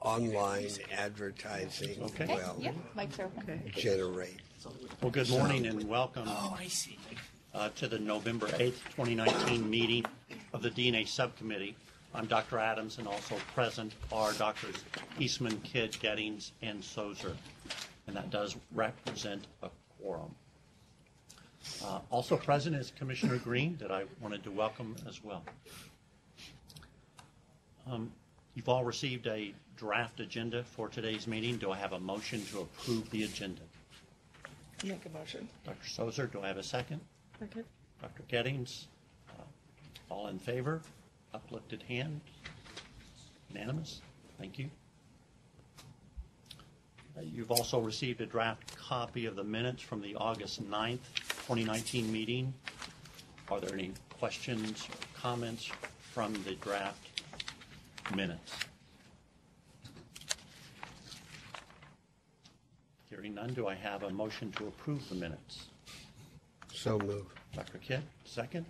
online advertising will generate. Well, good morning and welcome to the November 8th, 2019 meeting of the DNA Subcommittee. I'm Dr. Adams, and also present are Drs. Eastman, Kidd, Gettings, and Sozer, and that does represent a quorum. Also present is Commissioner Green, that I wanted to welcome as well. You've all received a draft agenda for today's meeting. Do I have a motion to approve the agenda? Make a motion. Dr. Sozer, do I have a second? Second. Dr. Gettings, all in favor? Uplifted hand. Unanimous. Thank you. You've also received a draft copy of the minutes from the August 9th, 2019 meeting. Are there any questions or comments from the draft minutes? Hearing none, do I have a motion to approve the minutes? So move. Dr. Kidd, second.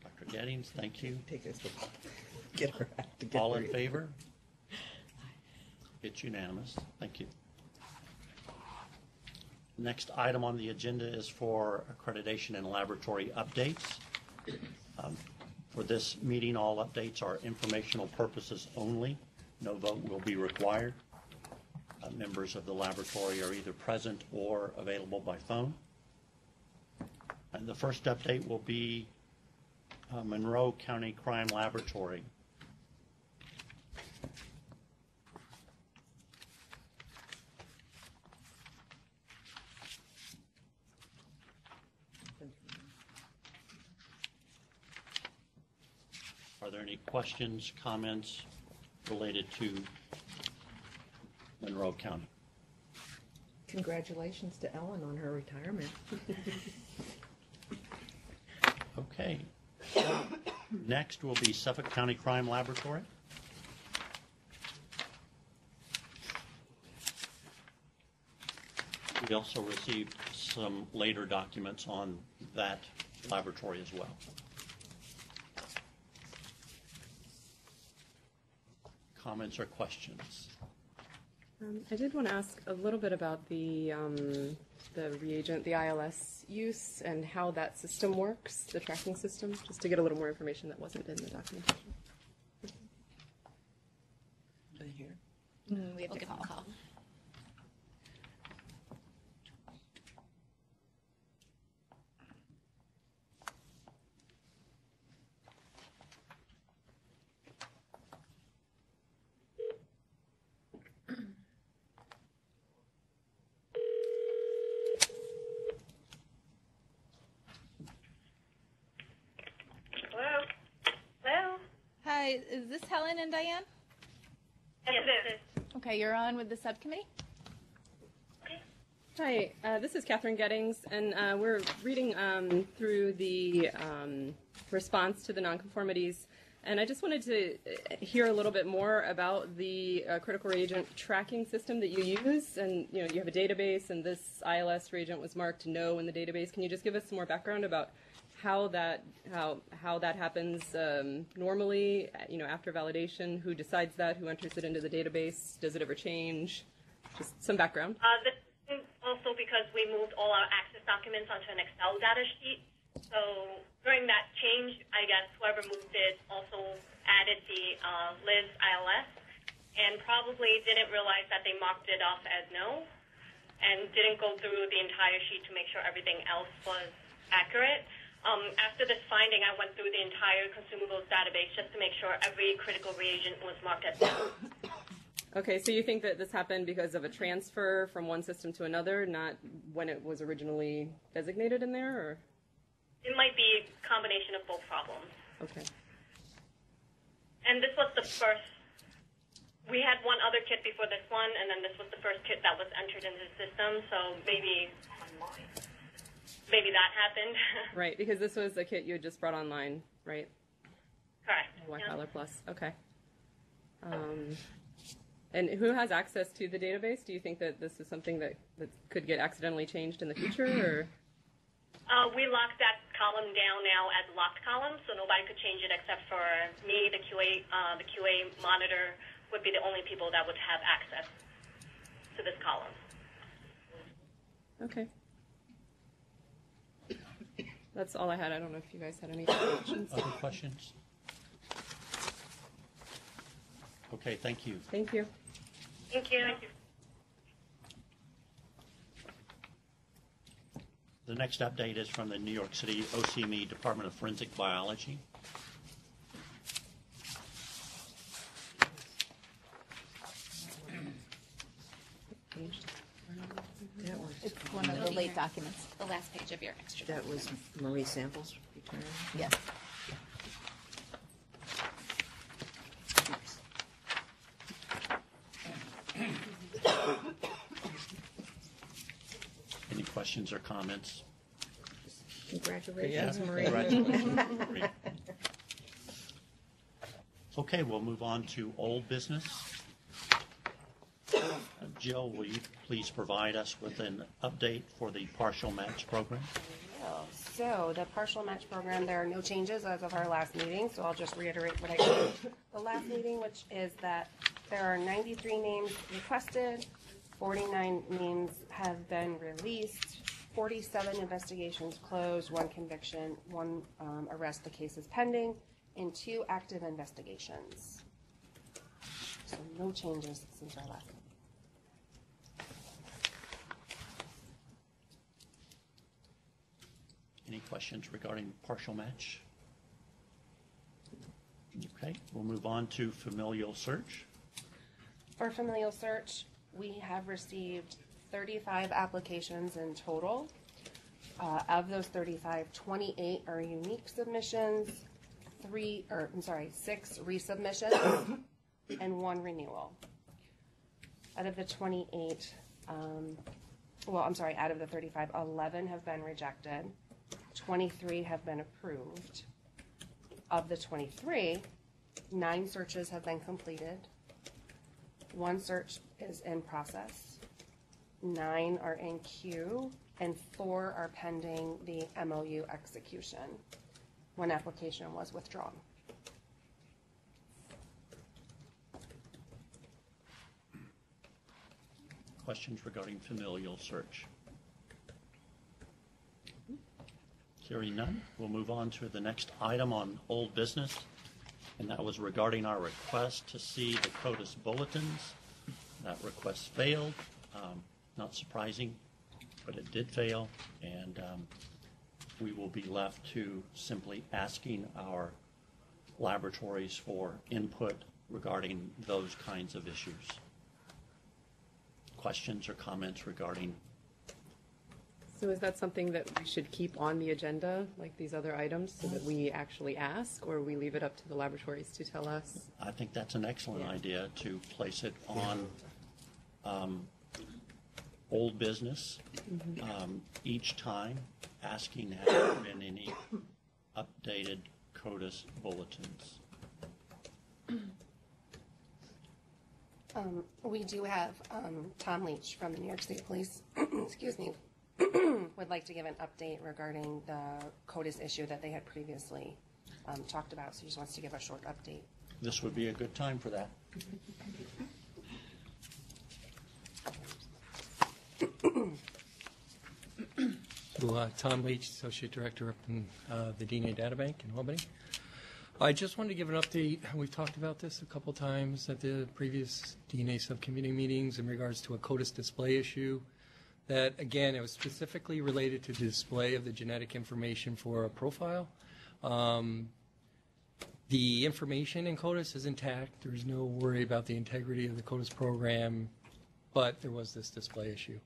Dr. Gettings, thank you. Take this one. Get her act together. All in favor? It's unanimous. Thank you. Next item on the agenda is for accreditation and laboratory updates. For this meeting, all updates are informational purposes only. No vote will be required. Members of the laboratory are either present or available by phone. And the first update will be Monroe County Crime Laboratory. Are there any questions, comments related to Monroe County? Congratulations to Ellen on her retirement. Okay. Next will be Suffolk County Crime Laboratory. We also received some later documents on that laboratory as well. Comments or questions? I did want to ask a little bit about the reagent, the ILS use, and how that system works, the tracking system, just to get a little more information that wasn't in the documentation. We have to give them a call. Hi, is this Helen and Diane? Yes, it is. Okay, you're on with the subcommittee. Hi, this is Catherine Gettings, and we're reading through the response to the nonconformities, and I just wanted to hear a little bit more about the critical reagent tracking system that you use. And you know, you have a database, and this ILS reagent was marked no in the database. Can you just give us some more background about how that happens normally? You know, after validation, who decides that? Who enters it into the database? Does it ever change? Just some background. Also, because we moved all our access documents onto an Excel data sheet. So during that change, I guess whoever moved it also added the Liz ILS and probably didn't realize that they marked it off as no and didn't go through the entire sheet to make sure everything else was accurate. After this finding, I went through the entire consumables database just to make sure every critical reagent was marked as no. Okay, so you think that this happened because of a transfer from one system to another, not when it was originally designated in there, or? It might be a combination of both problems. Okay. And this was the first, we had one other kit before this one, and then this was the first kit that was entered into the system, so maybe that happened. Right, because this was a kit you had just brought online, right? Correct. Y-Filer Plus, okay. And who has access to the database? Do you think that this is something that could get accidentally changed in the future, or? We locked that column down now as locked column, so nobody could change it except for me, the QA monitor would be the only people that would have access to this column. Okay. That's all I had. I don't know if you guys had any questions. Other questions? Okay, thank you. Thank you. Thank you. The next update is from the New York City OCME Department of Forensic Biology. That was, It's one of the late documents, the last page of your extra. that was Marie Sample's return. Yes. Any questions or comments? Congratulations, Yeah, Marie. congratulations. Great. Okay, we'll move on to old business. Jill, will you please provide us with an update for the partial match program? So the partial match program, there are no changes as of our last meeting, so I'll just reiterate what I said the last meeting, which is that there are 93 names requested, 49 names have been released, 47 investigations closed, 1 conviction, 1 arrest, the case is pending, and 2 active investigations. So no changes since our last meeting. Any questions regarding partial match? Okay, we'll move on to familial search. For familial search, we have received 35 applications in total. Of those 35, 28 are unique submissions, 6 resubmissions, and 1 renewal. Out of the 28, out of the 35, 11 have been rejected, 23 have been approved. Of the 23, 9 searches have been completed, 1 search is in process, 9 are in queue, and 4 are pending the MOU execution. 1 application was withdrawn. Questions regarding familial search? Hearing none, we'll move on to the next item on old business, and that was regarding our request to see the CODIS bulletins. That request failed. Not surprising, but it did fail, and we will be left to simply asking our laboratories for input regarding those kinds of issues. Questions or comments regarding? So is that something that we should keep on the agenda, like these other items, so that we actually ask, or we leave it up to the laboratories to tell us? I think that's an excellent idea to place it on old business each time, asking have there been any updated CODIS bulletins. We do have Tom Leach from the New York State Police, excuse me, would like to give an update regarding the CODIS issue that they had previously talked about, so he just wants to give a short update. This would be a good time for that. So, Tom Leach, Associate Director up in the DNA Databank in Albany. I just wanted to give an update. We've talked about this a couple times at the previous DNA subcommittee meetings in regards to a CODIS display issue. That, again, it was specifically related to the display of the genetic information for a profile. The information in CODIS is intact. There's no worry about the integrity of the CODIS program, but there was this display issue.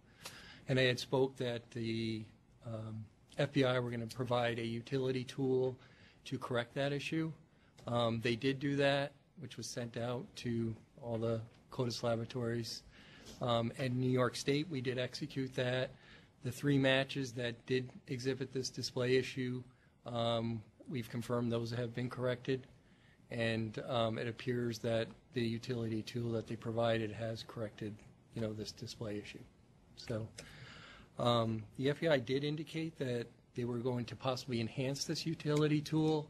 And I had spoke that the FBI were going to provide a utility tool to correct that issue. They did do that, which was sent out to all the CODIS laboratories. At New York State, we did execute that. The 3 matches that did exhibit this display issue, we've confirmed those have been corrected. And it appears that the utility tool that they provided has corrected, this display issue. So the FBI did indicate that they were going to possibly enhance this utility tool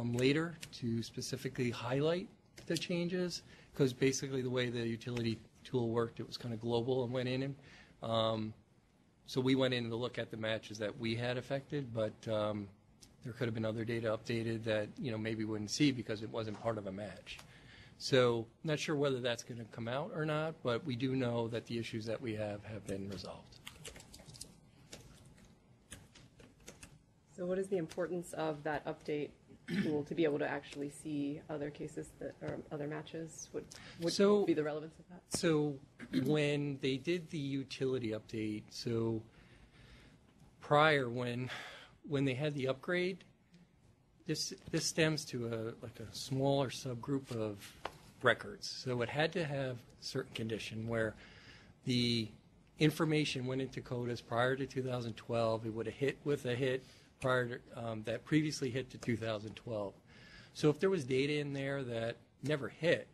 later to specifically highlight the changes, because basically the way the utility tool worked, it was kind of global and went in. So we went in to look at the matches that we had affected, but there could have been other data updated that maybe we wouldn't see because it wasn't part of a match. So not sure whether that's going to come out or not, but we do know that the issues that we have been resolved. So what is the importance of that update tool to be able to actually see other cases that or other matches? What would be the relevance of that? So when they did the utility update, so prior when they had the upgrade, this stems to a smaller subgroup of records. So it had to have a certain condition where the information went into CODIS prior to 2012. It would have hit with a hit prior to, that previously hit to 2012. So if there was data in there that never hit,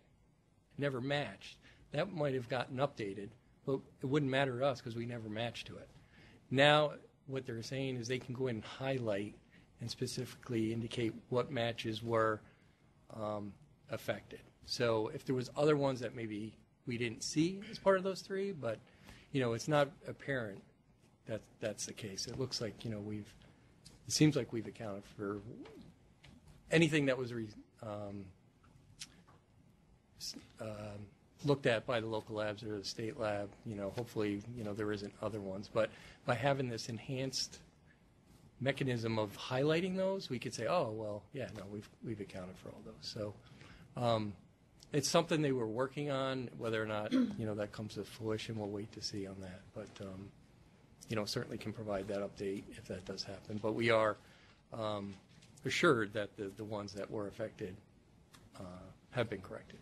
never matched, that might have gotten updated, but it wouldn't matter to us because we never matched to it. Now what they're saying is they can go in and highlight and specifically indicate what matches were affected. So if there was other ones that maybe we didn't see as part of those three, but it's not apparent that that's the case. It looks like it seems like we've accounted for anything that was looked at by the local labs or the state lab. Hopefully there isn't other ones, but by having this enhanced mechanism of highlighting those, we could say, oh well, yeah, no, we've accounted for all those. So it's something they were working on. Whether or not that comes to fruition, we'll wait to see on that. But certainly can provide that update if that does happen. But we are assured that the ones that were affected have been corrected.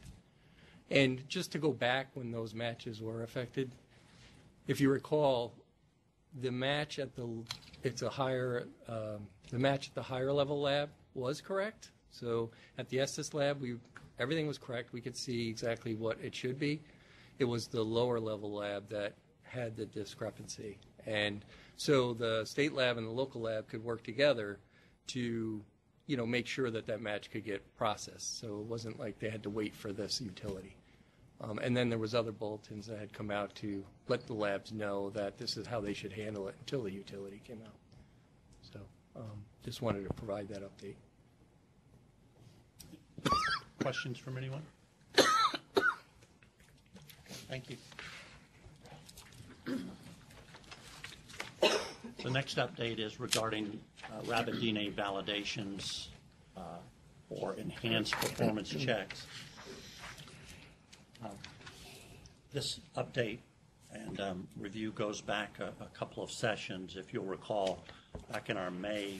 And just to go back when those matches were affected, if you recall, the match at the match at the higher level lab was correct. So at the Estes lab, everything was correct. We could see exactly what it should be. It was the lower level lab that had the discrepancy. And so the state lab and the local lab could work together to, make sure that match could get processed. So it wasn't like they had to wait for this utility. And then there was other bulletins that had come out to let the labs know that this is how they should handle it until the utility came out. So just wanted to provide that update. Questions from anyone? Thank you. The next update is regarding rapid DNA validations for enhanced performance checks. This update and review goes back a couple of sessions. If you'll recall, back in our May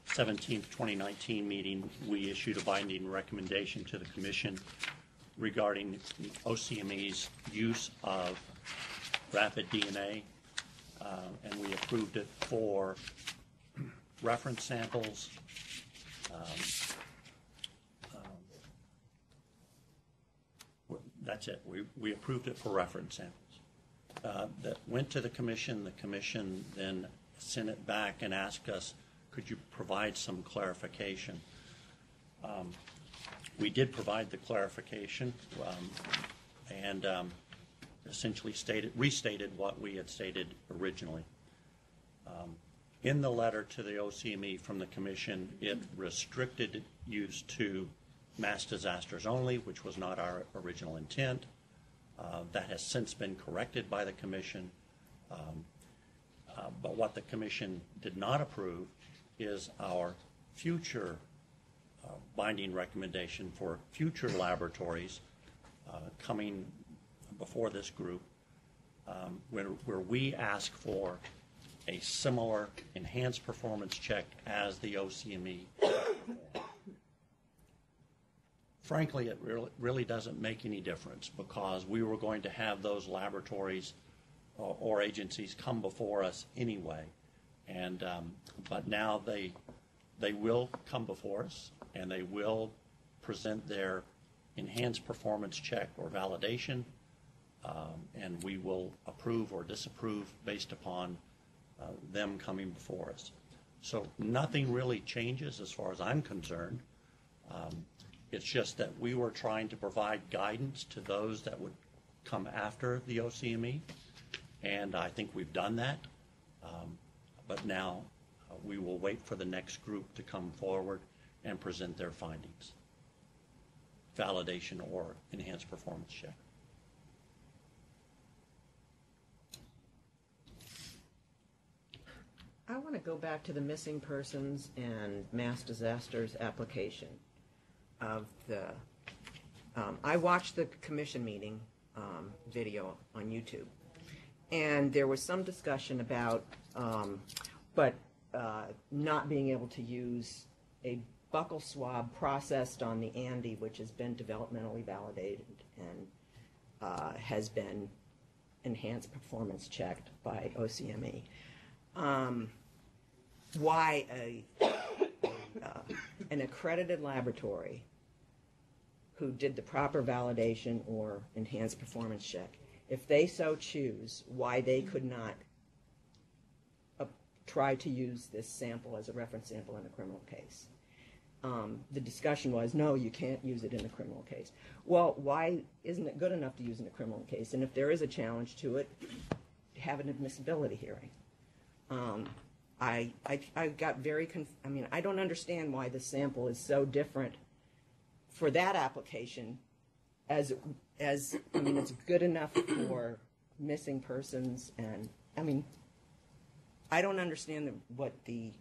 17th, 2019 meeting, we issued a binding recommendation to the Commission regarding OCME's use of rapid DNA, and we approved it for reference samples, that's it. We approved it for reference samples. That went to the Commission. The Commission then sent it back and asked us, could you provide some clarification? We did provide the clarification and essentially restated what we had stated originally. In the letter to the OCME from the Commission, it restricted use to mass disasters only, which was not our original intent. That has since been corrected by the Commission. But what the Commission did not approve is our future binding recommendation for future laboratories coming before this group, where we ask for a similar enhanced performance check as the OCME. Frankly, it really doesn't make any difference, because we were going to have those laboratories or agencies come before us anyway. And but now they will come before us, and they will present their enhanced performance check or validation, and we will approve or disapprove based upon them coming before us. So nothing really changes as far as I'm concerned. It's just that we were trying to provide guidance to those that would come after the OCME, and I think we've done that. But now we will wait for the next group to come forward and present their findings, validation or enhanced performance check. I want to go back to the missing persons and mass disasters application of the, I watched the commission meeting video on YouTube, and there was some discussion about, not being able to use a buccal swab processed on the Andy, which has been developmentally validated and has been enhanced performance checked by OCME. Why an accredited laboratory who did the proper validation or enhanced performance check, if they so choose, why they could not try to use this sample as a reference sample in a criminal case. The discussion was, no, you can't use it in a criminal case. Well, why isn't it good enough to use in a criminal case? And if there is a challenge to it, have an admissibility hearing. I got very, I don't understand why the sample is so different for that application as it's good enough for missing persons, and I don't understand what the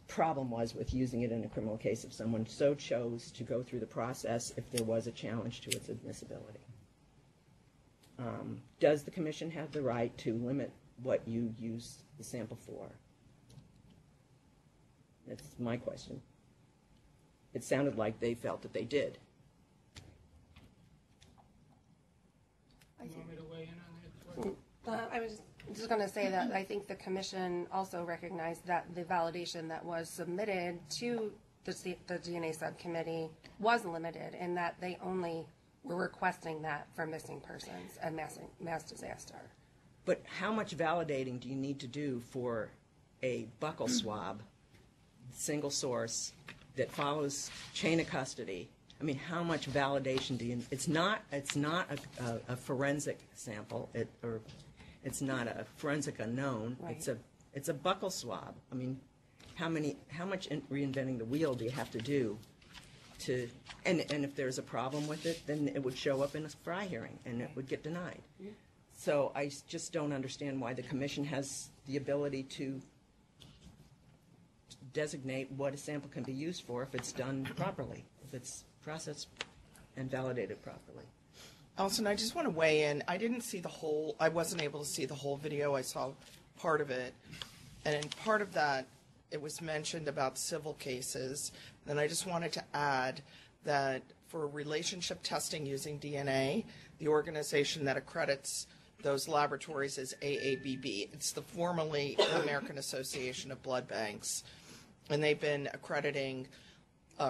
problem was with using it in a criminal case if someone so chose to go through the process if there was a challenge to its admissibility. Does the commission have the right to limit what you use the sample for? That's my question. It sounded like they felt that they did. You want me to weigh in on that? I was just going to say that I think the commission also recognized that the validation that was submitted to the DNA subcommittee was limited, and that they only were requesting that for missing persons and mass disaster. But how much validating do you need to do for a buccal swab, single source, that follows chain of custody? How much validation do you? It's not a forensic sample, it's not a forensic unknown. Right. It's a buccal swab. How much reinventing the wheel do you have to do to? And if there's a problem with it, then it would show up in a FRI hearing and it would get denied. Mm-hmm. So I just don't understand why the commission has the ability to designate what a sample can be used for if it's done properly, if it's processed and validated properly. Allison, I just want to weigh in. I wasn't able to see the whole video. I saw part of it. And in part of that, it was mentioned about civil cases. And I just wanted to add that for relationship testing using DNA, the organization that accredits those laboratories is AABB. It's the formerly American Association of Blood Banks. And they've been accrediting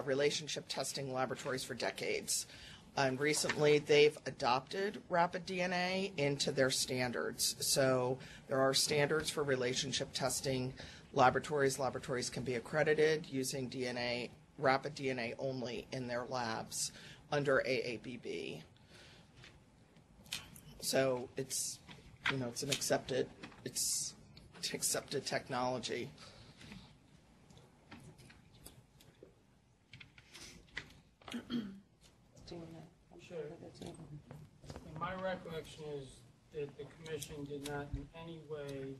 relationship testing laboratories for decades. And recently, they've adopted rapid DNA into their standards. So there are standards for relationship testing laboratories. Laboratories can be accredited using DNA, rapid DNA only in their labs under AABB. So it's an accepted technology. Sure. And my recollection is that the commission did not in any way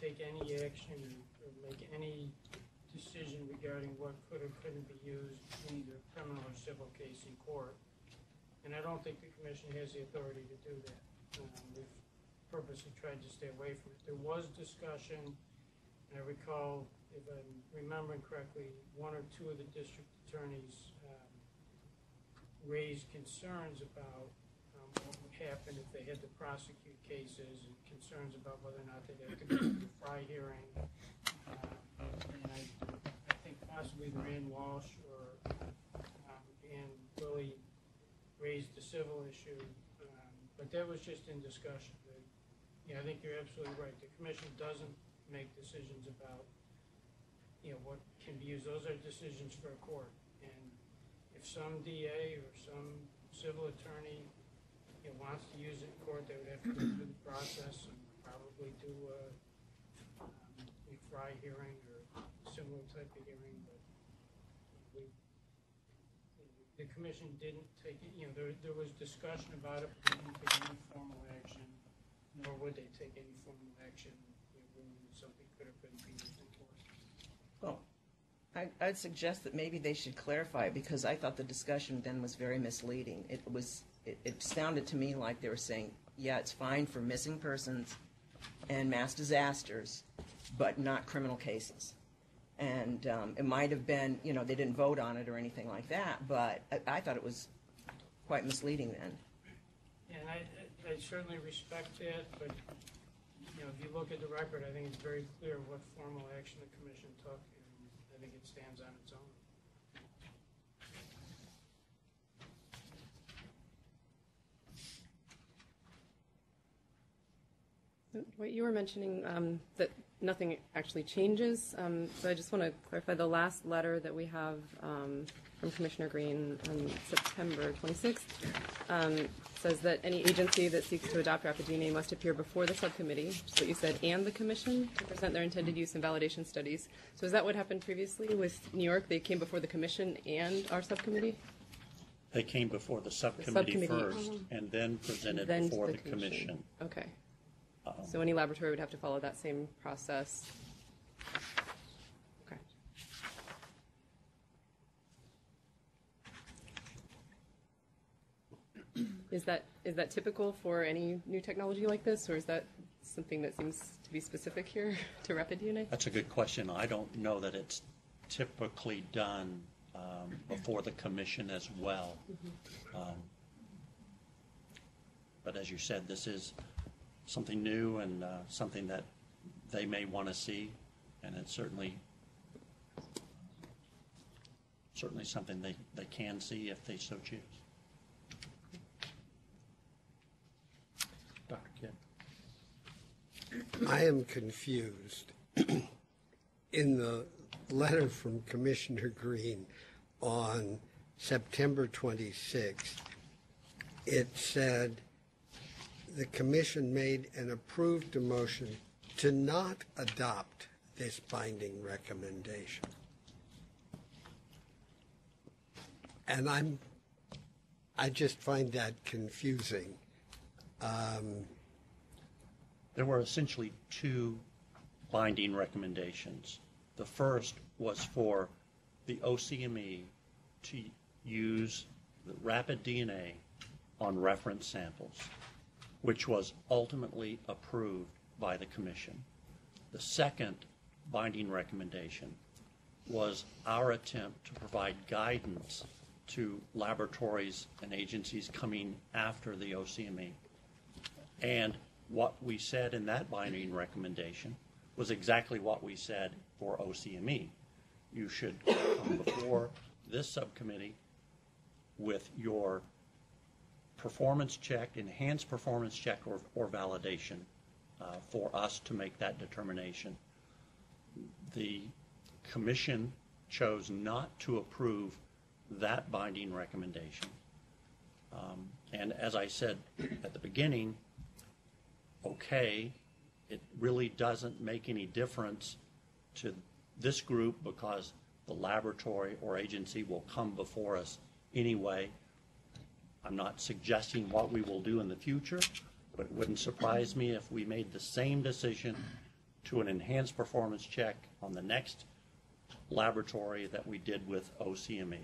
take any action or make any decision regarding what could or couldn't be used in either criminal or civil case in court. And I don't think the commission has the authority to do that. We've purposely tried to stay away from it. There was discussion, and I recall, if I'm remembering correctly, one or two of the district attorneys raised concerns about what would happen if they had to prosecute cases, and concerns about whether or not they'd have to go to the FRI hearing. And I think possibly Rand Walsh or Ann Willie raised the civil issue, but that was just in discussion. I think you're absolutely right. The commission doesn't make decisions about what can be used. Those are decisions for a court. And if some DA or some civil attorney wants to use it in court, they would have to go through the process and probably do a fry hearing or similar type of hearing. But the commission didn't take it. There was discussion about it, but they didn't take any formal action, nor would they take any formal action when something could have been used in court. Well, I'd suggest that maybe they should clarify, because I thought the discussion then was very misleading. It sounded to me like they were saying, yeah, it's fine for missing persons and mass disasters, but not criminal cases. And it might have been, they didn't vote on it or anything like that, but I thought it was quite misleading then. And I certainly respect that, but if you look at the record, I think it's very clear what formal action the commission took, and I think it stands on its own. What you were mentioning, that nothing actually changes. So I just want to clarify the last letter that we have from Commissioner Green on September 26th says that any agency that seeks to adopt rapid DNA must appear before the subcommittee, which is what you said, and the commission to present their intended use and validation studies. So is that what happened previously with New York? They came before the commission and our subcommittee? They came before the subcommittee first and then presented before the commission. Okay. So any laboratory would have to follow that same process. Okay. Is that typical for any new technology like this, or is that something that seems to be specific here to rapid DNA? That's a good question. I don't know that it's typically done before the commission as well. But as you said, this is something new and something that they may want to see, and it's certainly something they can see if they so choose. Dr. Kidd. I am confused. In the letter from Commissioner Green on September 26th, it said, the commission made and approved a motion to not adopt this binding recommendation. And I just find that confusing. There were essentially two binding recommendations. The first was for the OCME to use the rapid DNA on reference samples, which was ultimately approved by the commission. The second binding recommendation was our attempt to provide guidance to laboratories and agencies coming after the OCME. And what we said in that binding recommendation was exactly what we said for OCME. You should come before this subcommittee with your performance check, enhanced performance check or validation for us to make that determination. The commission chose not to approve that binding recommendation. And as I said at the beginning, okay, it really doesn't make any difference to this group because the laboratory or agency will come before us anyway. I'm not suggesting what we will do in the future, but it wouldn't surprise me if we made the same decision to an enhanced performance check on the next laboratory that we did with OCME,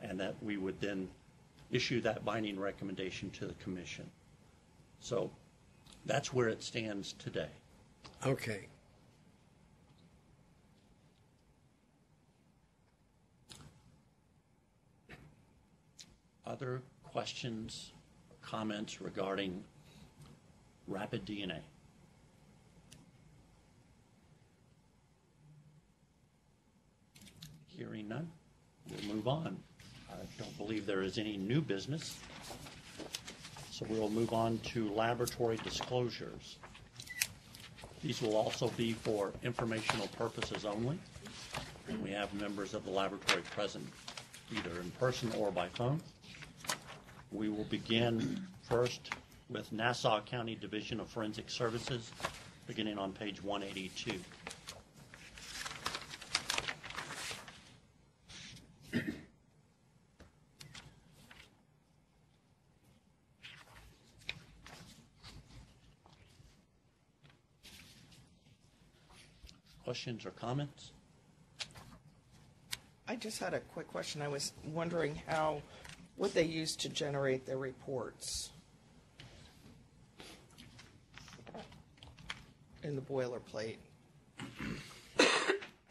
and that we would then issue that binding recommendation to the commission. So that's where it stands today. Okay. Other questions, comments regarding rapid DNA? Hearing none, we'll move on. I don't believe there is any new business, so we'll move on to laboratory disclosures. These will also be for informational purposes only. We have members of the laboratory present either in person or by phone. We will begin first with Nassau County Division of Forensic Services, beginning on page 182. Questions or comments? I just had a quick question. I was wondering what they use to generate their reports in the boilerplate.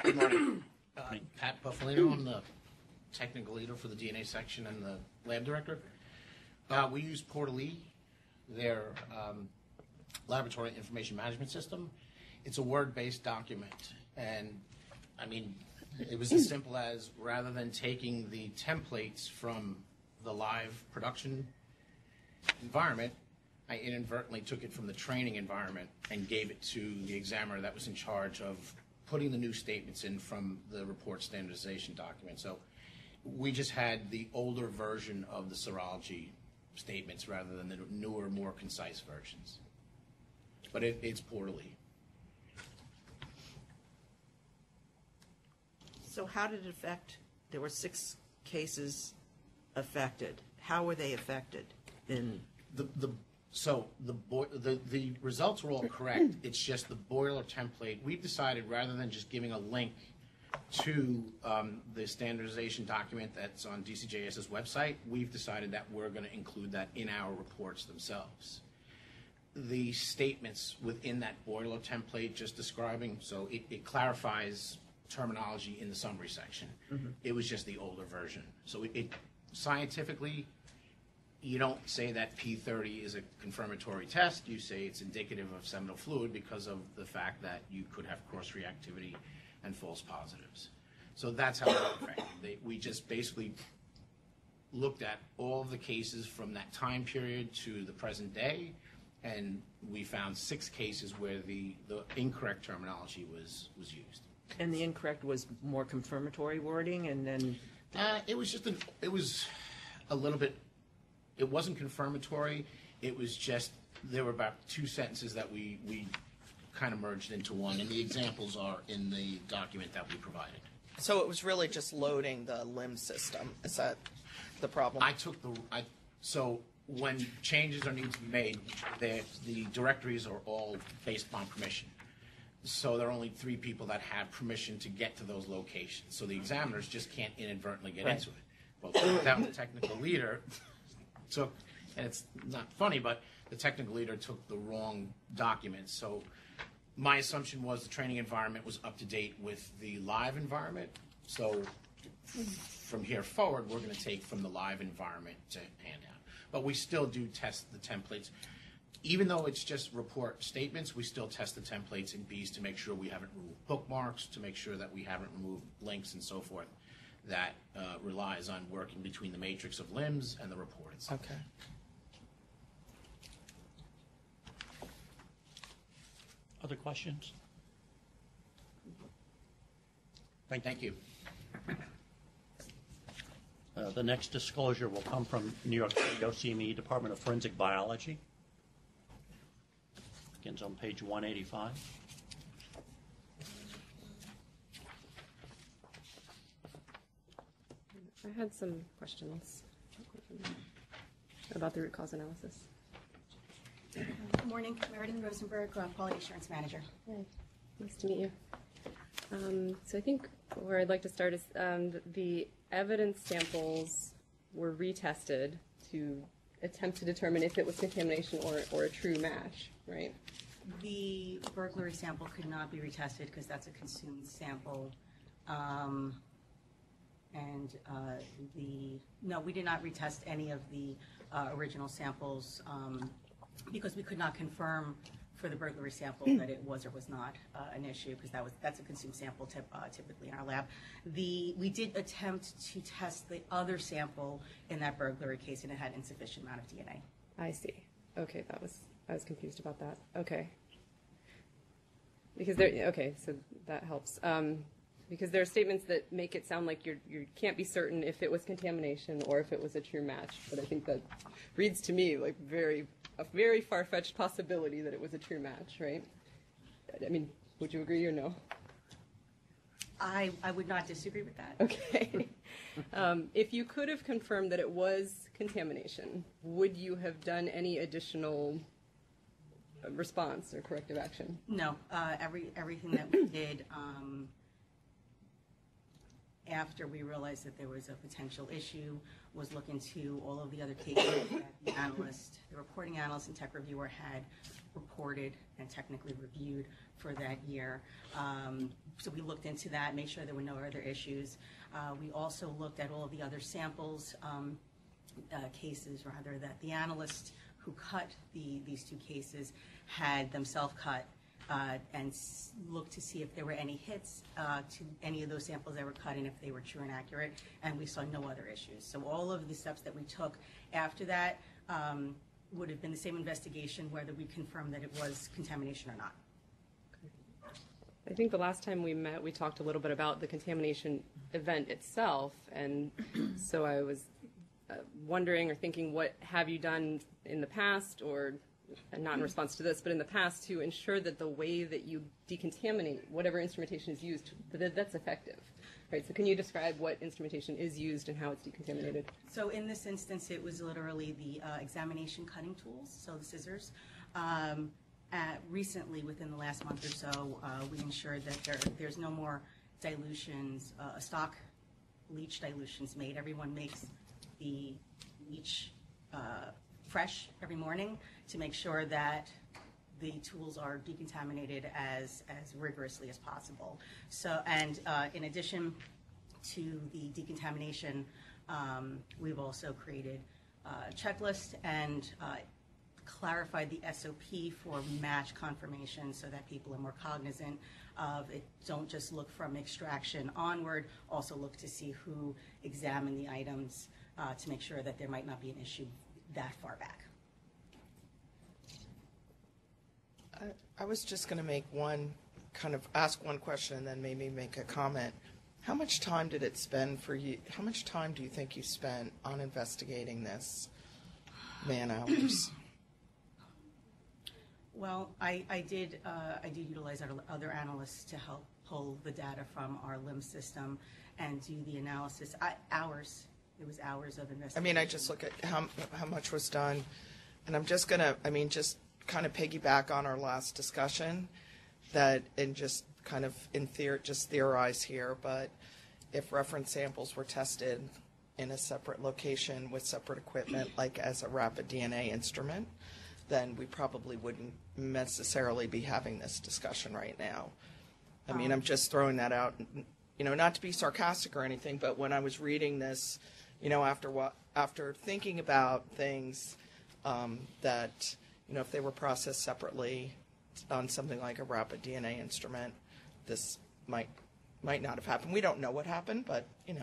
Good morning. Pat Buffalino. I'm the technical leader for the DNA section and the lab director. We use Portal-E, their laboratory information management system. It's a Word-based document, and I mean, it was as simple as, rather than taking the templates from the live production environment, I inadvertently took it from the training environment and gave it to the examiner that was in charge of putting the new statements in from the report standardization document. So we just had the older version of the serology statements rather than the newer, more concise versions. But it's Portal-E. So how did it affect? There were 6 cases affected. How were they affected? So the results were all correct. It's just the boiler template. We've decided, rather than just giving a link to the standardization document that's on DCJS's website, we've decided that we're going to include that in our reports themselves. The statements within that boiler template just describing, so it clarifies terminology in the summary section. Mm-hmm. It was just the older version. So it scientifically, you don't say that P30 is a confirmatory test. You say it's indicative of seminal fluid because of the fact that you could have cross-reactivity and false positives. So that's how it affected. We just basically looked at all of the cases from that time period to the present day, and we found 6 cases where the incorrect terminology was used. And the incorrect was more confirmatory wording, and then it was a little bit. It wasn't confirmatory. It was just, there were about 2 sentences that we kind of merged into one, and the examples are in the document that we provided. So it was really just loading the LIMS system. Is that the problem? So when changes are need to be made, the directories are all based upon permission. So there are only 3 people that have permission to get to those locations. So the examiners just can't inadvertently get into it. Well, that was the technical leader took, and it's not funny, but the technical leader took the wrong documents. So my assumption was the training environment was up to date with the live environment. So from here forward, we're going to take from the live environment to hand out. But we still do test the templates. Even though it's just report statements, we still test the templates in Bs to make sure we haven't removed bookmarks, to make sure that we haven't removed links and so forth. That relies on working between the matrix of LIMS and the report itself. Okay. Other questions? Thank you. The next disclosure will come from New York City OCME Department of Forensic Biology. Begins on page 185. I had some questions about the root cause analysis. Good morning, Meredith Rosenberg, Quality Assurance Manager. Hi, nice to meet you. So I think where I'd like to start is the evidence samples were retested to attempt to determine if it was contamination or a true match, right? The burglary sample could not be retested because that's a consumed sample. No, we did not retest any of the original samples because we could not confirm for the burglary sample that it was or was not an issue, because that's a consumed sample typically in our lab. We did attempt to test the other sample in that burglary case, and it had insufficient amount of DNA. I see. Okay, I was confused about that. Okay. Because so that helps. Because there are statements that make it sound like you can't be certain if it was contamination or if it was a true match. But I think that reads to me like a very far-fetched possibility that it was a true match, right? I mean, would you agree or no? I would not disagree with that. Okay. If you could have confirmed that it was contamination, would you have done any additional response or corrective action? No, everything that we did after we realized that there was a potential issue was look into all of the other cases that the reporting analyst and tech reviewer had reported and technically reviewed for that year. So we looked into that, made sure there were no other issues. We also looked at all of the other samples, cases rather, that the analyst who cut these two cases had themselves cut, and looked to see if there were any hits to any of those samples that were cut and if they were true and accurate, and we saw no other issues. So all of the steps that we took after that would have been the same investigation whether we confirmed that it was contamination or not. I think the last time we met, we talked a little bit about the contamination event itself, and so I was wondering or thinking, what have you done in the past, or not in response to this, but in the past, to ensure that the way that you decontaminate whatever instrumentation is used, that's effective, right? So can you describe what instrumentation is used and how it's decontaminated? So in this instance, it was literally the examination cutting tools, so the scissors. Recently, within the last month or so, we ensured that there's no more dilutions, stock leach dilutions made. Everyone makes the leach fresh every morning to make sure that the tools are decontaminated as rigorously as possible. So, and in addition to the decontamination, we've also created a checklist and clarified the SOP for match confirmation so that people are more cognizant of it. Don't just look from extraction onward, also look to see who examined the items to make sure that there might not be an issue that far back. I was just going to make ask one question and then maybe make a comment. How much time did it spend for you? How much time do you think you spent on investigating this? Man hours. Well, I did utilize our other analysts to help pull the data from our LIMS system and do the analysis. Hours. It was hours of investigation. I mean, I just look at how much was done, and I'm just gonna, just kind of piggyback on our last discussion, and just kind of just theorize here. But if reference samples were tested in a separate location with separate equipment, like as a rapid DNA instrument, then we probably wouldn't necessarily be having this discussion right now. I mean, I'm just throwing that out, not to be sarcastic or anything, but when I was reading this, after thinking about things that, if they were processed separately on something like a rapid DNA instrument, this might not have happened. We don't know what happened, but, I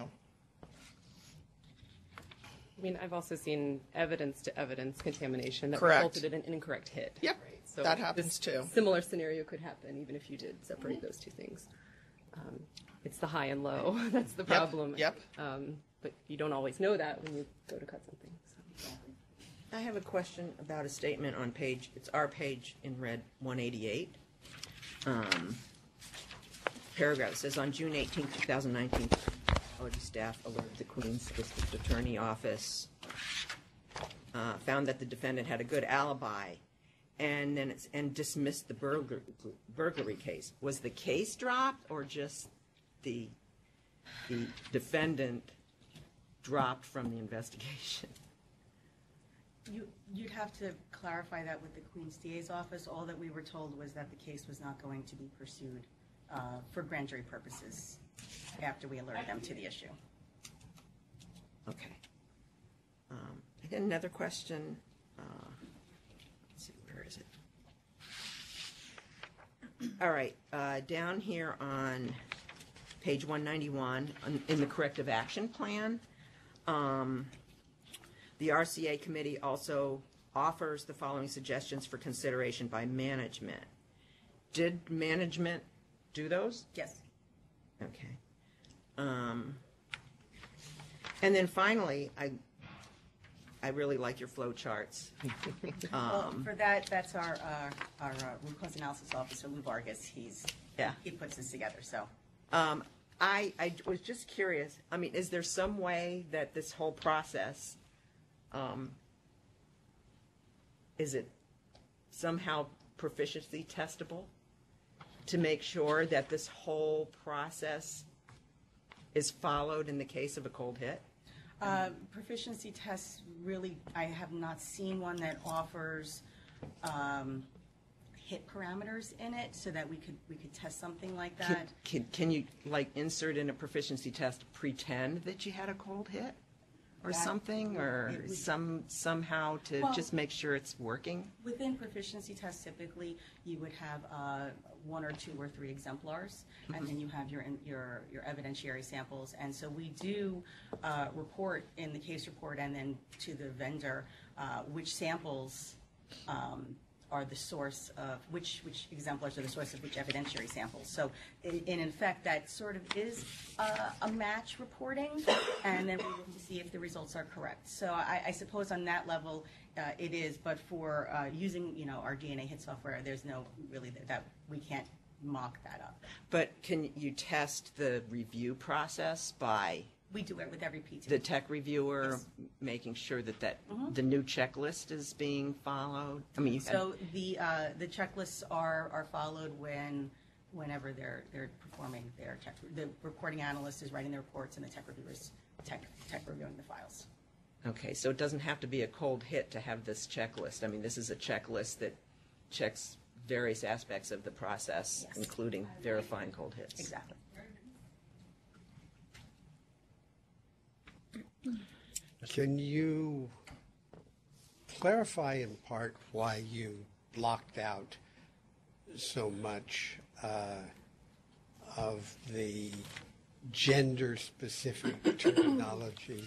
mean, I've also seen evidence-to-evidence contamination that Correct. resulted in an incorrect hit. Yep, right? So that happens too. Similar scenario could happen even if you did separate those two things. It's the high and low. That's the problem. Yep. But you don't always know that when you go to cut something. So. I have a question about a statement on it's our page in red 188. Paragraph says, on June 18, 2019, technology staff alerted the Queens District Attorney Office, found that the defendant had a good alibi, and then dismissed the burglary case. Was the case dropped, or just the defendant dropped from the investigation? You'd have to clarify that with the Queen's DA's office. All that we were told was that the case was not going to be pursued for grand jury purposes after we alerted them to the issue. Okay. I got another question. Let's see, where is it? All right, down here on page 191, in the corrective action plan, the RCA committee also offers the following suggestions for consideration by management. Did management do those? Yes. Okay. And then finally, I really like your flow charts. Well, for that, that's our root cause analysis officer, Lou Vargas. He puts this together. So, I was just curious. I mean, is there some way that this whole process, is it somehow proficiency testable to make sure that this whole process is followed in the case of a cold hit? proficiency tests, really, I have not seen one that offers hit parameters in it so that we could test something like that. Can you, like, insert in a proficiency test, pretend that you had a cold hit or something, or somehow to just make sure it's working? Within proficiency tests, typically, you would have 1 or 2 or 3 exemplars, and then you have your evidentiary samples. And so we do report in the case report and then to the vendor which samples are the source of, which exemplars are the source of which evidentiary samples. So in effect, that sort of is a match reporting, and then we look to see if the results are correct. So I suppose on that level it is, but for using our DNA hit software, there's no really that we can't mock that up. But can you test the review process by? We do it with every PT. The tech reviewer making sure that the new checklist is being followed. I mean, so the checklists are followed whenever they're performing their tech. The reporting analyst is writing the reports, and the tech reviewers tech reviewing the files. Okay, so it doesn't have to be a cold hit to have this checklist. I mean, this is a checklist that checks various aspects of the process, including verifying cold hits. Exactly. Can you clarify in part why you blocked out so much of the gender-specific terminology?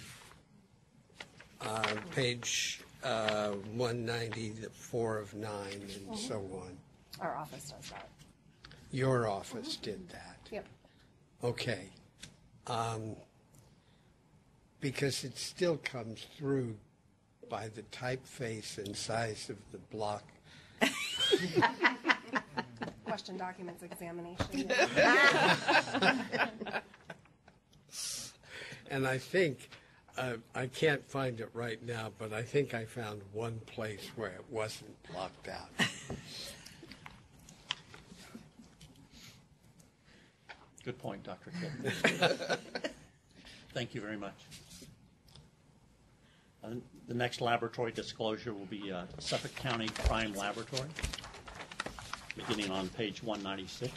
Page 190, the 4 of 9, and so on. Our office does that. Your office did that? Yep. Okay. Because it still comes through by the typeface and size of the block. Question documents examination. And I think, I can't find it right now, but I think I found one place where it wasn't blocked out. Good point, Dr. Kidd. Thank you very much. The next laboratory disclosure will be Suffolk County Crime Laboratory, beginning on page 196.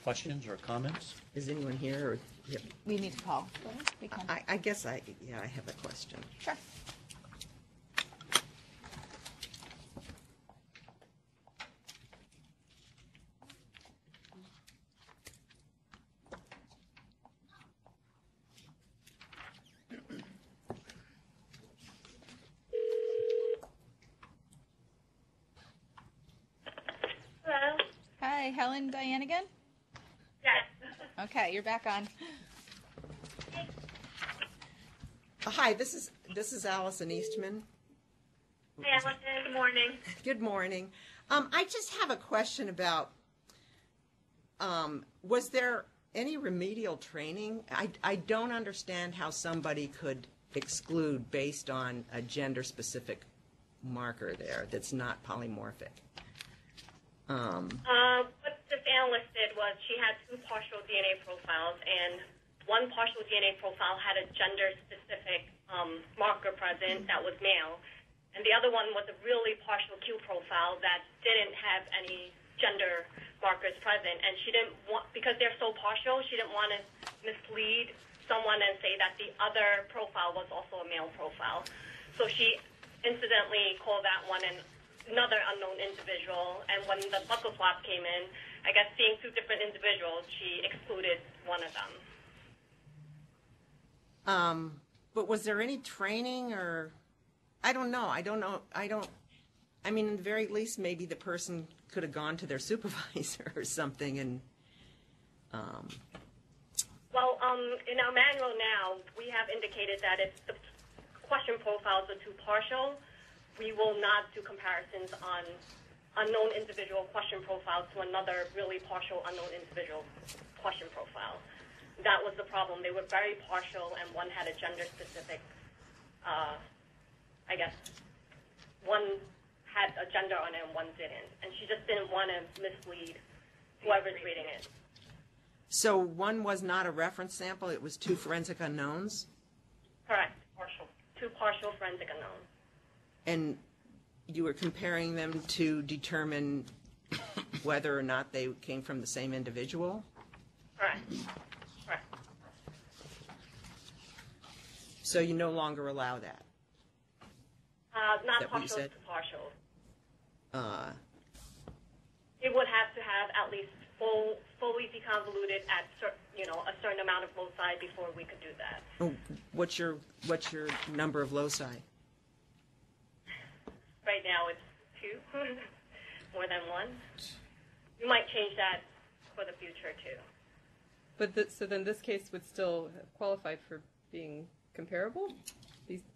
Questions or comments? Is anyone here? Or, yep. We need to call. We can. I guess I have a question. Sure. Hello? Hi, Helen, Diane again? Yes. Okay, you're back on. Hi, this is Allison Eastman. Hey, Allison. Good morning. Good morning. I just have a question about, was there any remedial training? I don't understand how somebody could exclude based on a gender-specific marker there that's not polymorphic. What this analyst did was she had 2 partial DNA profiles, and one partial DNA profile had a gender-specific marker present that was male, and the other one was a really partial Q profile that didn't have any gender markers present. And she didn't want, because they're so partial, she didn't want to mislead someone and say that the other profile was also a male profile. So she incidentally called that one another unknown individual, and when the buckle swap came in, I guess seeing two different individuals, she excluded one of them. But was there any training or, I don't know. I mean, at the very least, maybe the person could have gone to their supervisor or something and, Well, in our manual now, we have indicated that if the question profiles are too partial, we will not do comparisons on unknown individual question profiles to another really partial unknown individual question profile. That was the problem. They were very partial, and one had a gender-specific, I guess, one had a gender on it and one didn't. And she just didn't want to mislead whoever's reading it. so one was not a reference sample, it was two forensic unknowns? Correct. Partial. Two partial forensic unknowns. And you were comparing them to determine whether or not they came from the same individual? Correct. Correct. So you no longer allow that? Not that what you partial said? to partial. Uh, It would have to have at least fully deconvoluted at a certain amount of loci before we could do that. oh, what's your number of loci? Right now it's two, more than one. We might change that for the future too. But so then this case would still qualify for being comparable?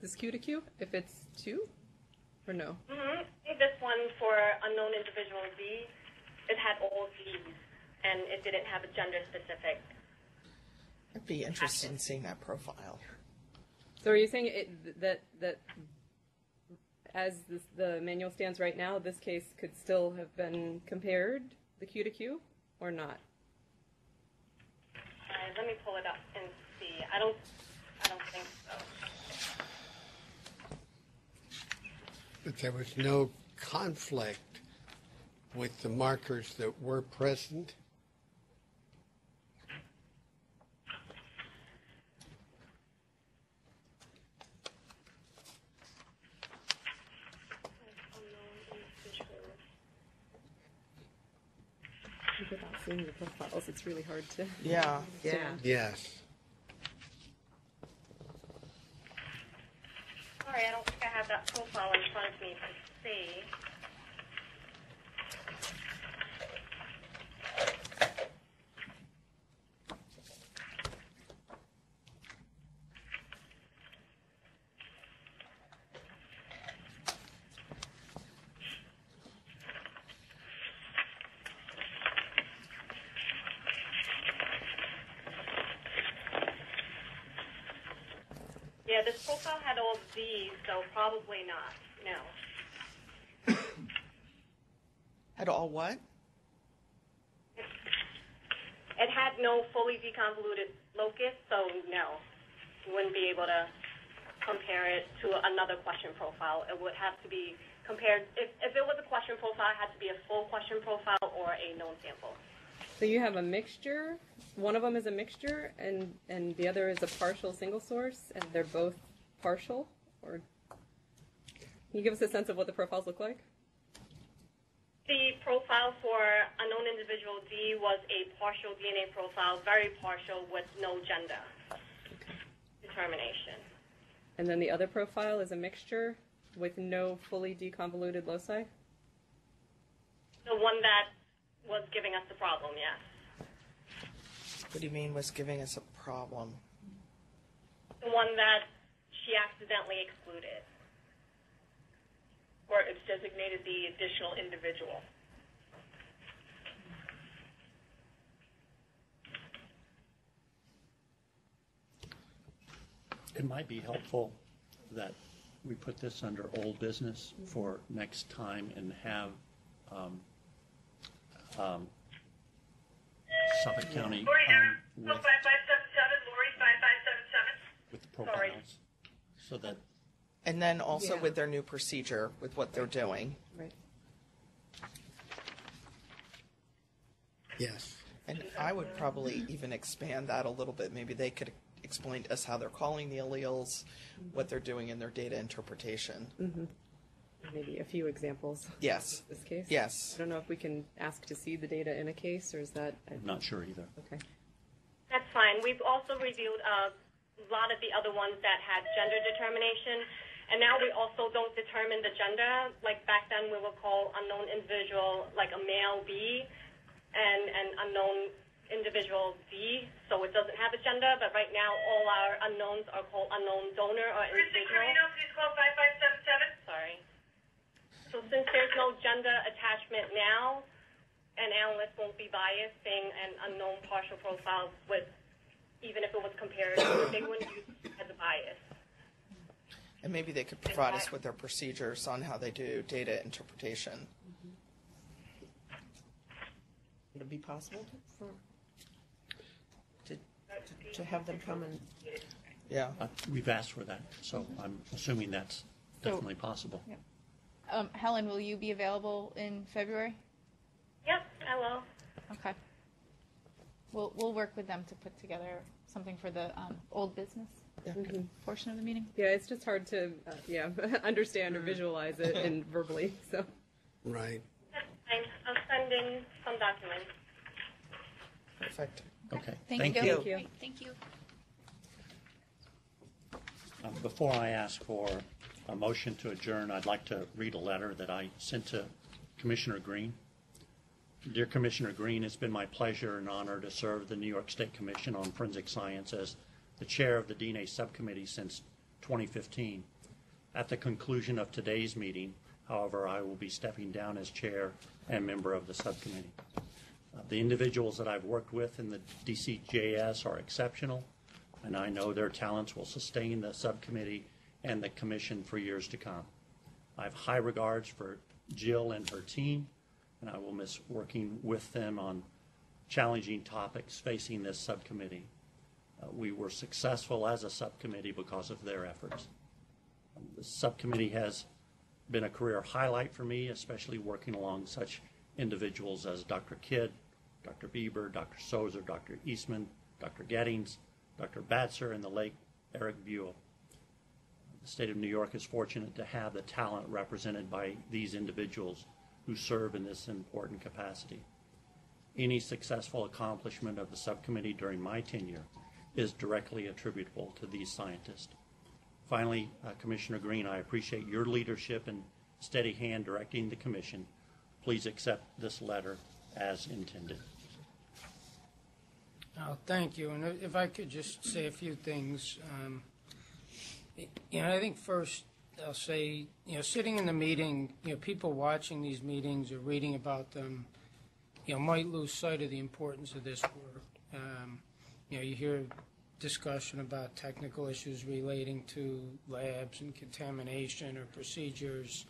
This Q to Q, if it's two, or no? Mm-hmm. I think this one for unknown individual Z, it had all Z's, and it didn't have a gender-specific. I'd be interested in seeing that profile. So are you saying that as the manual stands right now, this case could still have been compared, the Q to Q, or not? Let me pull it up and see. I don't think so. But there was no conflict with the markers that were present. Without seeing the profiles, it's really hard to. Yeah. Yeah. Yes. Sorry, I don't think I have that profile in front of me to see. Yeah, this profile had all Z's, so probably not. No. Had all what? It had no fully deconvoluted locus, so no. You wouldn't be able to compare it to another question profile. It would have to be compared. If it was a question profile, it had to be a full question profile or a known sample. So you have a mixture. One of them is a mixture, and the other is a partial single source, and they're both partial. Or can you give us a sense of what the profiles look like? The profile for unknown individual D was a partial DNA profile, very partial, with no gender determination. And then the other profile is a mixture with no fully deconvoluted loci? The one that was giving us the problem, yes. What do you mean was giving us a problem? The one that she accidentally excluded. Or it's designated the additional individual. It might be helpful that we put this under old business for next time and have Suffolk County with 5577, Lori 5577. with the profiles, so that And then also Yeah. with their new procedure, with what they're doing. Right. Yes. And I would probably even expand that a little bit. Maybe they could explain to us how they're calling the alleles, what they're doing in their data interpretation. maybe a few examples. Yes. Of this case. Yes. I don't know if we can ask to see the data in a case, or is that? I'm not sure either. Okay. That's fine. We've also reviewed a lot of the other ones that had gender determination, and now we also don't determine the gender. Like back then, we would call unknown individual like a male B, and an unknown individual D, so it doesn't have a gender. But right now, all our unknowns are called unknown donor or Kristen individual. Carino, please call 5577. Sorry. So since there's no gender attachment now, an analyst won't be biased saying an unknown partial profile with, even if it was compared, they wouldn't use it as a bias. And maybe they could provide us with their procedures on how they do data interpretation. Would it be possible to have them come and? Yeah. We've asked for that, so I'm assuming that's definitely possible. Yeah. Helen, will you be available in February? Yep, I will. Okay. We'll work with them to put together something for the old business portion of the meeting. Yeah, it's just hard to understand or visualize it in verbally. So. Right. That's fine. I'll send in some documents. Perfect. Okay. Thank you. Thank you. Great, thank you. Before I ask for a motion to adjourn, I'd like to read a letter that I sent to Commissioner Green. Dear Commissioner Green, it's been my pleasure and honor to serve the New York State Commission on Forensic Science as the chair of the DNA Subcommittee since 2015. At the conclusion of today's meeting, however, I will be stepping down as chair and member of the subcommittee. The individuals that I've worked with in the DCJS are exceptional, and I know their talents will sustain the subcommittee and the commission for years to come. I have high regards for Jill and her team, and I will miss working with them on challenging topics facing this subcommittee. We were successful as a subcommittee because of their efforts. The subcommittee has been a career highlight for me, especially working along such individuals as Dr. Kidd, Dr. Bieber, Dr. Sozer, Dr. Eastman, Dr. Gettings, Dr. Batzer, and the late Eric Buell. The state of New York is fortunate to have the talent represented by these individuals who serve in this important capacity. Any successful accomplishment of the subcommittee during my tenure is directly attributable to these scientists. Finally, Commissioner Green, I appreciate your leadership and steady hand directing the commission. Please accept this letter as intended. Oh, thank you. And if I could just say a few things. I think first I'll say, sitting in the meeting, people watching these meetings or reading about them, might lose sight of the importance of this work. You hear discussion about technical issues relating to labs and contamination or procedures.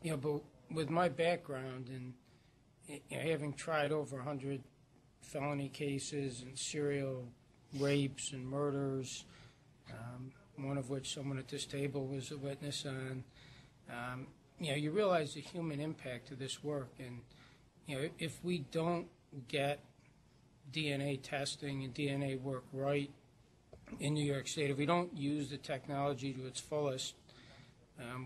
But with my background and having tried over 100 felony cases and serial rapes and murders, one of which someone at this table was a witness on, you realize the human impact of this work. And, if we don't get DNA testing and DNA work right in New York State, if we don't use the technology to its fullest,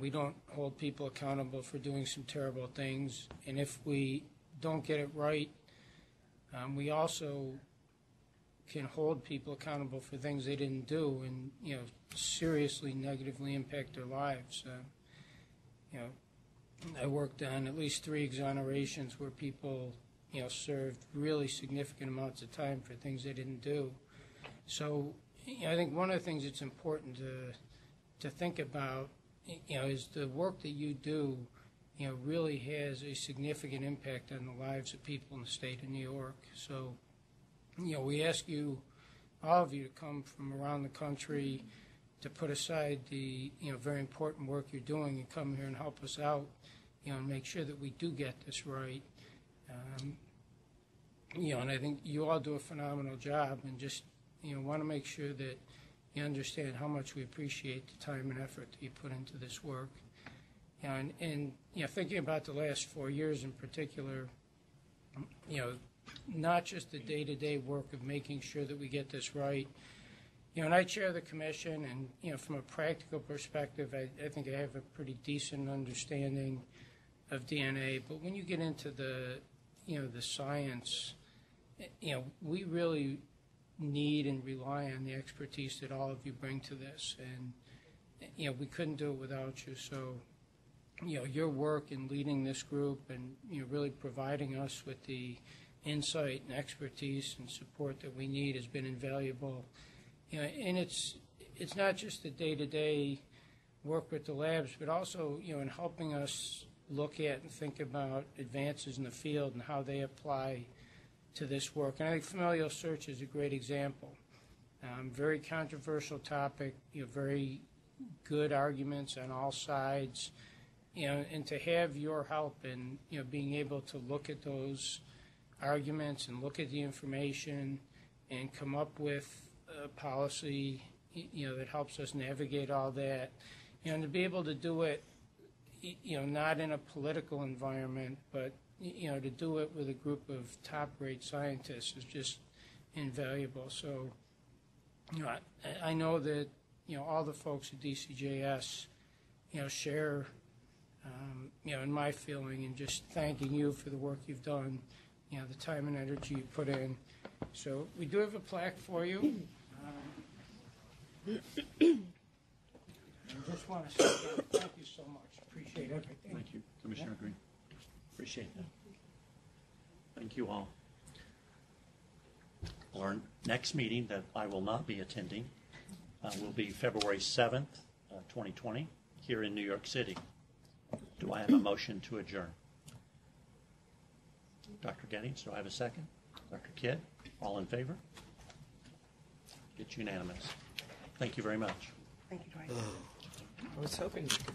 we don't hold people accountable for doing some terrible things. And if we don't get it right, we also can hold people accountable for things they didn't do and, seriously negatively impact their lives. I worked on at least 3 exonerations where people, served really significant amounts of time for things they didn't do. So, I think one of the things that's important to think about, is the work that you do, really has a significant impact on the lives of people in the state of New York. So, we ask you, all of you, to come from around the country to put aside the, very important work you're doing and come here and help us out, and make sure that we do get this right. And I think you all do a phenomenal job, and just, want to make sure that you understand how much we appreciate the time and effort that you put into this work. And thinking about the last 4 years in particular, not just the day-to-day work of making sure that we get this right, And I chair the commission, and, from a practical perspective, I think I have a pretty decent understanding of DNA. But when you get into the science, we really need and rely on the expertise that all of you bring to this. And, we couldn't do it without you. So, your work in leading this group and, really providing us with the insight and expertise and support that we need has been invaluable. And it's not just the day-to-day work with the labs, but also, in helping us look at and think about advances in the field and how they apply to this work. And I think familial search is a great example. Very controversial topic, very good arguments on all sides, and to have your help in, being able to look at those arguments and look at the information and come up with a policy, that helps us navigate all that, and to be able to do it, not in a political environment, but, to do it with a group of top-rate scientists is just invaluable. So, I know that, all the folks at DCJS, share, in my feeling, and just thanking you for the work you've done, the time and energy you put in. So we do have a plaque for you. I just want to say thank you so much. Appreciate everything. Thank you, Commissioner Green. Appreciate that. Thank you all. Our next meeting that I will not be attending will be February 7th, 2020, here in New York City. Do I have a motion to adjourn? Dr. Gettings, do I have a second? Dr. Kidd, all in favor? It's unanimous. Thank you very much. Thank you, Dwight. I was hoping you could